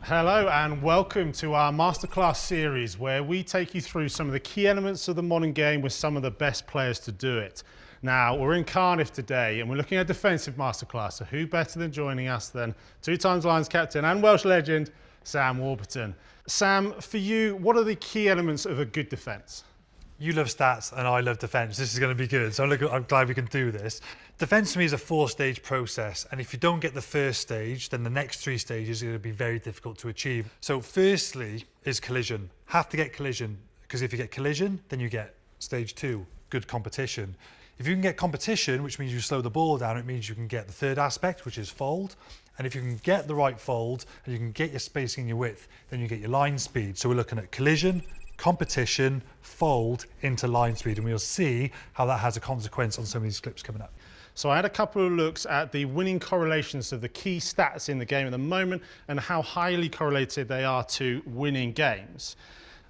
Hello and welcome to our Masterclass series where we take you through some of the key elements of the modern game with some of the best players to do it. Now, we're in Cardiff today and we're looking at defensive masterclass, so who better than joining us than two-times Lions captain and Welsh legend, Sam Warburton. Sam, for you, what are the key elements of a good defence? You love stats and I love defence. This is going to be good, so I'm glad we can do this. Defence for me is a four-stage process, and if you don't get the first stage, then the next three stages are going to be very difficult to achieve. So firstly is collision. Have to get collision, because if you get collision, then you get stage two, good competition. If you can get competition, which means you slow the ball down, it means you can get the third aspect, which is fold. And if you can get the right fold, and you can get your spacing and your width, then you get your line speed. So we're looking at collision, competition, fold into line speed, and we'll see how that has a consequence on some of these clips coming up. So I had a couple of looks at the winning correlations of the key stats in the game at the moment and how highly correlated they are to winning games.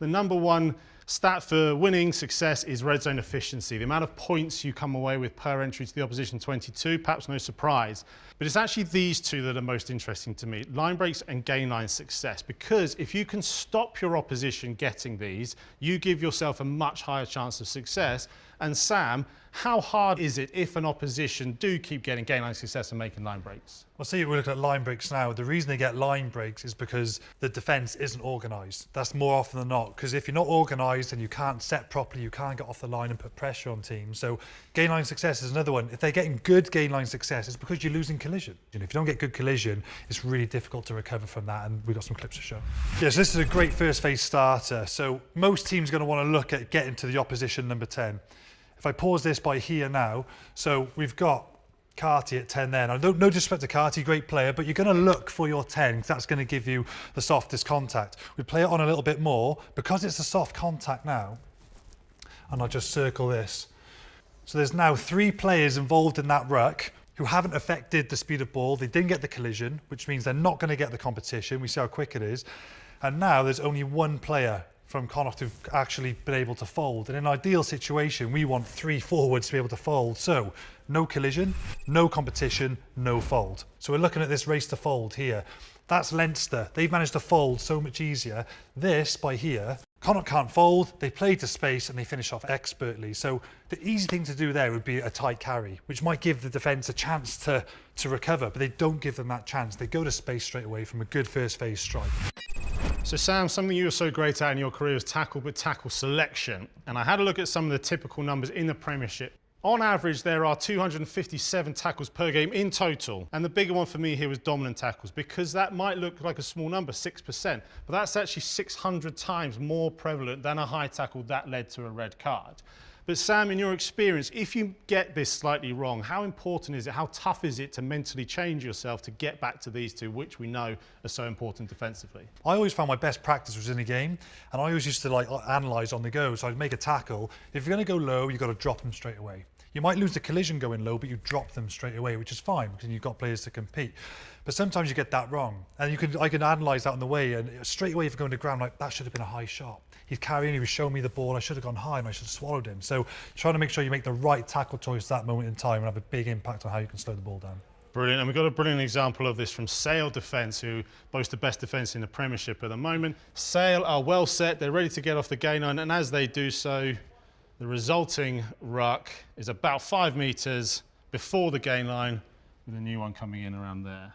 The number one stat for winning success is red zone efficiency, the amount of points you come away with per entry to the opposition 22, perhaps no surprise. But it's actually these two that are most interesting to me, line breaks and gain line success, because if you can stop your opposition getting these, you give yourself a much higher chance of success. And Sam, how hard is it if an opposition do keep getting gain line success and making line breaks? Well, see, we're looking at line breaks now. The reason they get line breaks is because the defence isn't organised. That's more often than not, because if you're not organised and you can't set properly, you can't get off the line and put pressure on teams. So gain line success is another one. If they're getting good gain line success, it's because you're losing collision. If you don't get good collision, it's really difficult to recover from that, and we've got some clips to show. Yeah, so this is a great first phase starter. So most teams are going to want to look at getting to the opposition number 10. If I pause this by here now, so we've got Carty at 10 there. Now, no disrespect to Carty, great player, but you're going to look for your 10 because that's going to give you the softest contact. We play it on a little bit more because it's a soft contact now, and I'll just circle this. So there's now 3 players involved in that ruck who haven't affected the speed of ball. They didn't get the collision, which means they're not going to get the competition. We see how quick it is. And now there's only 1 player from Connacht who've actually been able to fold. In an ideal situation, we want 3 forwards to be able to fold. So no collision, no competition, no fold. So we're looking at this race to fold here. That's Leinster. They've managed to fold so much easier. This, by here, Connacht can't fold, they play to space and they finish off expertly. So the easy thing to do there would be a tight carry, which might give the defence a chance to recover, but they don't give them that chance. They go to space straight away from a good first phase strike. So Sam, something you were so great at in your career is tackle, but tackle selection. And I had a look at some of the typical numbers in the Premiership. On average, there are 257 tackles per game in total. And the bigger one for me here was dominant tackles, because that might look like a small number, 6%, but that's actually 600 times more prevalent than a high tackle that led to a red card. But Sam, in your experience, if you get this slightly wrong, how important is it, how tough is it to mentally change yourself to get back to these two, which we know are so important defensively? I always found my best practice was in a game, and I always used to analyse on the go. So I'd make a tackle. If you're going to go low, you've got to drop them straight away. You might lose the collision going low, but you drop them straight away, which is fine because you've got players to compete. But sometimes you get that wrong, and I can analyse that on the way, and straight away if you're going to ground, like, that should have been a high shot. He's carrying, he was showing me the ball, I should have gone high and I should have swallowed him. So trying to make sure you make the right tackle choice at that moment in time and have a big impact on how you can slow the ball down. Brilliant, and we've got a brilliant example of this from Sale Defence, who boast the best defence in the Premiership at the moment. Sale are well set, they're ready to get off the gain line, and as they do so, the resulting ruck is about 5 metres before the gain line, with a new one coming in around there.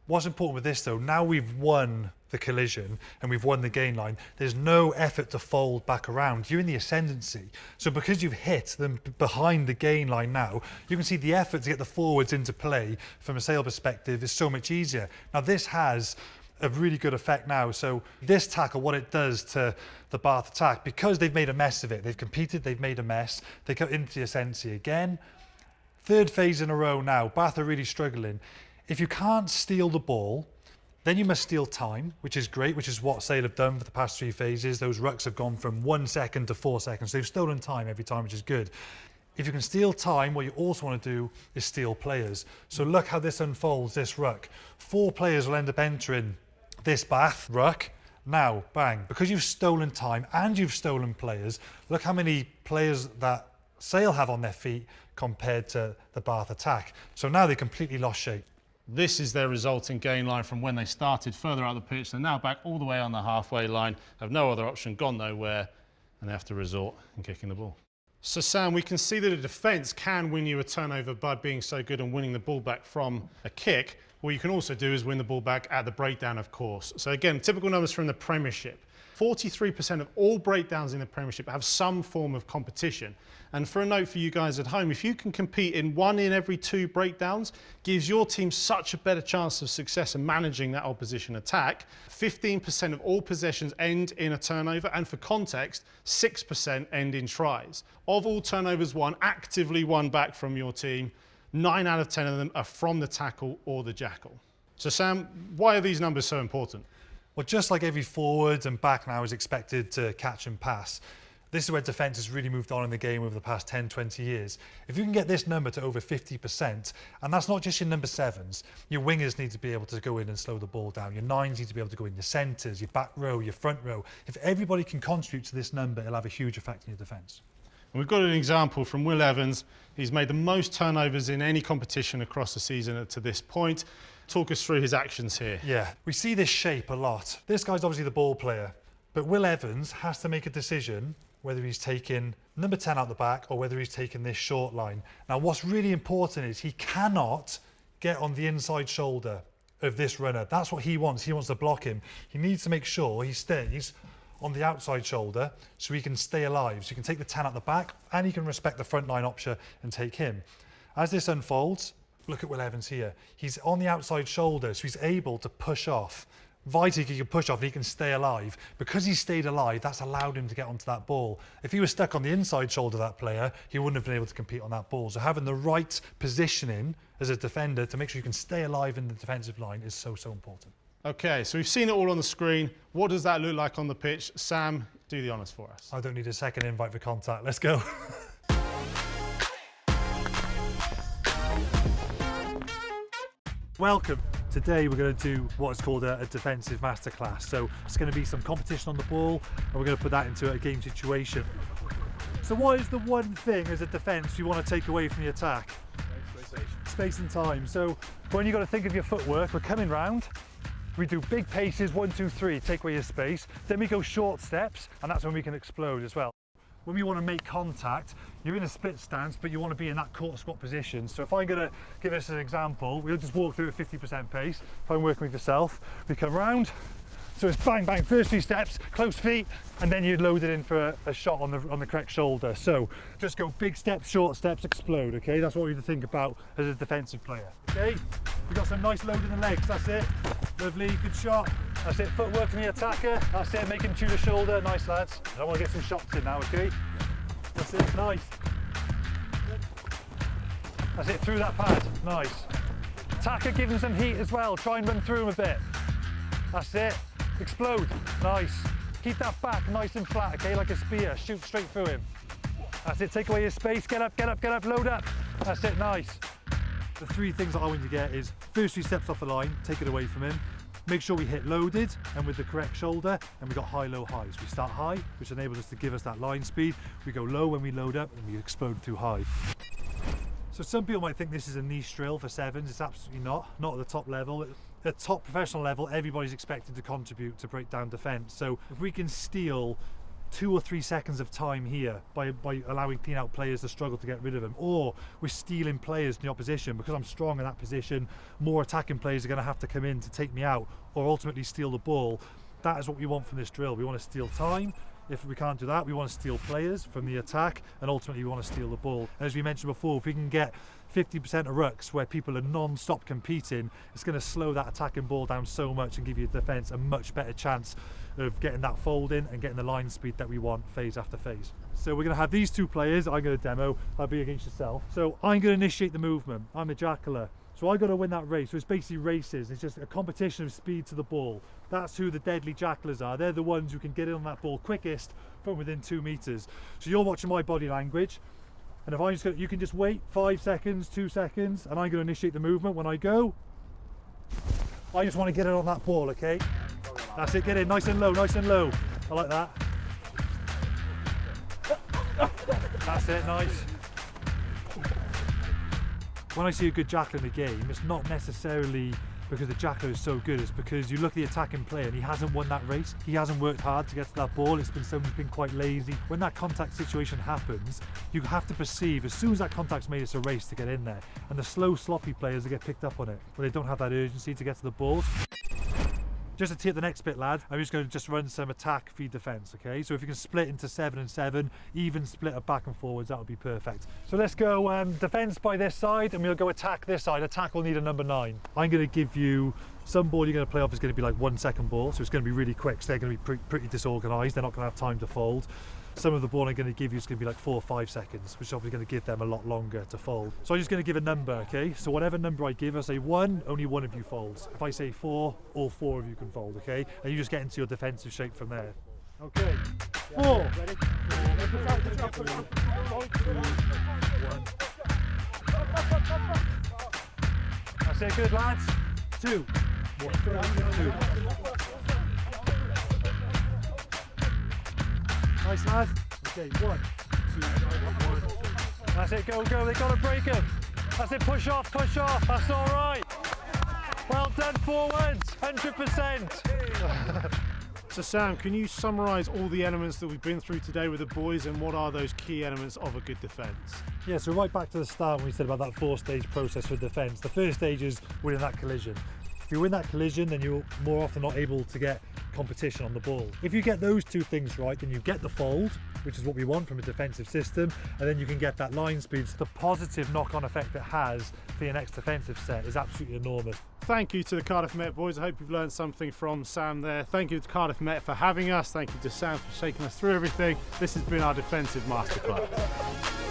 What's important with this though, now we've won the collision and we've won the gain line, there's no effort to fold back around. You're in the ascendancy. So because you've hit them behind the gain line now, you can see the effort to get the forwards into play from a Sale perspective is so much easier. Now this has a really good effect now. So this tackle, what it does to the Bath attack, because they've made a mess of it, they've competed, they've made a mess, they go into the ascendancy again. 3rd phase in a row now, Bath are really struggling. If you can't steal the ball, then you must steal time, which is great, which is what Sale have done for the past 3 phases. Those rucks have gone from 1 second to 4 seconds. They've stolen time every time, which is good. If you can steal time, what you also want to do is steal players. So look how this unfolds, this ruck. 4 players will end up entering this Bath ruck. Now, bang, because you've stolen time and you've stolen players, look how many players that Sale have on their feet compared to the Bath attack. So now they completely lost shape. This is their resulting gain line from when they started further out the pitch. They're now back all the way on the halfway line, have no other option, gone nowhere, and they have to resort in kicking the ball. So Sam, we can see that a defence can win you a turnover by being so good and winning the ball back from a kick. What you can also do is win the ball back at the breakdown, of course. So again, typical numbers from the Premiership. 43% of all breakdowns in the Premiership have some form of competition. And for a note for you guys at home, if you can compete in 1 in every 2 breakdowns, gives your team such a better chance of success in managing that opposition attack. 15% of all possessions end in a turnover, and for context, 6% end in tries. Of all turnovers won, actively won back from your team, 9 out of 10 of them are from the tackle or the jackal. So Sam, why are these numbers so important? Well, just like every forward and back now is expected to catch and pass, this is where defence has really moved on in the game over the past 10, 20 years. If you can get this number to over 50%, and that's not just your number 7s, your wingers need to be able to go in and slow the ball down, your 9s need to be able to go in, your centres, your back row, your front row. If everybody can contribute to this number, it'll have a huge effect on your defence. And we've got an example from Will Evans. He's made the most turnovers in any competition across the season to this point. Talk us through his actions here. Yeah, we see this shape a lot. This guy's obviously the ball player, but Will Evans has to make a decision whether he's taking number 10 out the back or whether he's taking this short line. Now, what's really important is he cannot get on the inside shoulder of this runner. That's what he wants. He wants to block him. He needs to make sure he stays on the outside shoulder so he can stay alive. So he can take the 10 out the back and he can respect the front line option and take him. As this unfolds, look at Will Evans here. He's on the outside shoulder, so he's able to push off. Vitally, he can push off and he can stay alive. Because he stayed alive, that's allowed him to get onto that ball. If he was stuck on the inside shoulder of that player, he wouldn't have been able to compete on that ball. So having the right positioning as a defender to make sure you can stay alive in the defensive line is so, so important. Okay, so we've seen it all on the screen. What does that look like on the pitch? Sam, do the honours for us. I don't need a second invite for contact. Let's go. Welcome. Today we're going to do what is called a defensive masterclass. So it's going to be some competition on the ball and we're going to put that into a game situation. So what is the one thing as a defence you want to take away from the attack? Space and time. So when you've got to think of your footwork, we're coming round. We do big paces, 1, 2, 3, take away your space. Then we go short steps and that's when we can explode as well. When we want to make contact, you're in a split stance, but you want to be in that quarter squat position. So if I'm going to give us an example, we'll just walk through at 50% pace. If I'm working with yourself, we come round. So it's bang, bang, first 3 steps, close feet, and then you load it in for a shot on the correct shoulder. So just go big steps, short steps, explode, okay? That's what we need to think about as a defensive player, okay? We've got some nice load in the legs, that's it. Lovely, good shot. That's it, footwork from the attacker. That's it, making to the shoulder. Nice, lads. I want to get some shots in now, okay? That's it, nice. That's it, through that pad, nice. Attacker, give him some heat as well. Try and run through him a bit. That's it. Explode, nice. Keep that back nice and flat, okay, like a spear. Shoot straight through him. That's it, take away his space. Get up, get up, get up, load up. That's it, nice. The 3 things that I want you to get is first 3 steps off the line, take it away from him. Make sure we hit loaded and with the correct shoulder, and we got high, low, highs. We start high, which enables us to give us that line speed. We go low when we load up and we explode through high. So some people might think this is a niche drill for 7s. It's absolutely not at the top level. At top professional level, everybody's expected to contribute to break down defence. So if we can steal 2 or 3 seconds of time here by allowing clean out players to struggle to get rid of them, or we're stealing players in the opposition because I'm strong in that position, more attacking players are going to have to come in to take me out or ultimately steal the ball. That is what we want from this drill. We want to steal time. If we can't do that, we want to steal players from the attack, and ultimately we want to steal the ball. And as we mentioned before, if we can get 50% of rucks where people are non-stop competing, it's going to slow that attacking ball down so much and give your defence a much better chance of getting that fold in and getting the line speed that we want phase after phase. So we're going to have these 2 players. I'm going to demo. I'll be against yourself. So I'm going to initiate the movement. I'm a jackler. So I got to win that race. So it's basically races. It's just a competition of speed to the ball. That's who the deadly jacklers are. They're the ones who can get in on that ball quickest from within 2 meters. So you're watching my body language. And if I'm just going to, you can just wait 5 seconds, 2 seconds, and I'm going to initiate the movement. When I go, I just want to get it on that ball, okay? That's it, get in, nice and low, nice and low. I like that. That's it, nice. when I see a good jackal in the game, it's not necessarily because the jackal is so good, it's because you look at the attacking player and he hasn't won that race. He hasn't worked hard to get to that ball. It's been someone's been quite lazy. When that contact situation happens, you have to perceive as soon as that contact's made, it's a race to get in there. And the slow, sloppy players that get picked up on it, where they don't have that urgency to get to the balls. Just to tee up the next bit, lad, I'm just going to run some attack, feed, defence, okay? So if you can split into 7 and 7, even split it back and forwards, that would be perfect. So let's go defence by this side, and we'll go attack this side. Attack will need a number 9. I'm going to give you, some ball you're going to play off is going to be like 1 second ball, so it's going to be really quick, so they're going to be pretty disorganised, they're not going to have time to fold. Some of the ball I'm going to give you is going to be like 4 or 5 seconds, which is obviously going to give them a lot longer to fold. So I'm just going to give a number, okay? So whatever number I give, I say 1, only one of you folds. If I say 4, all 4 of you can fold, okay? And you just get into your defensive shape from there. Okay. 4. Ready? 4. That's it, good lads. 2. 1, 2. Nice lad. Okay, 1, 2, 1. That's it, go, go, they got to break him. That's it, push off, that's all right. Well done forwards, 100%. So Sam, can you summarise all the elements that we've been through today with the boys, and what are those key elements of a good defence? Yeah, so right back to the start when we said about that 4-stage process for defence. The first stage is winning that collision. If you win that collision, then you're more often not able to get competition on the ball. If you get those 2 things right, then you get the fold, which is what we want from a defensive system, and then you can get that line speed. So the positive knock-on effect it has for your next defensive set is absolutely enormous. Thank you to the Cardiff Met boys. I hope you've learned something from Sam there. Thank you to Cardiff Met for having us. Thank you to Sam for taking us through everything. This has been our defensive masterclass.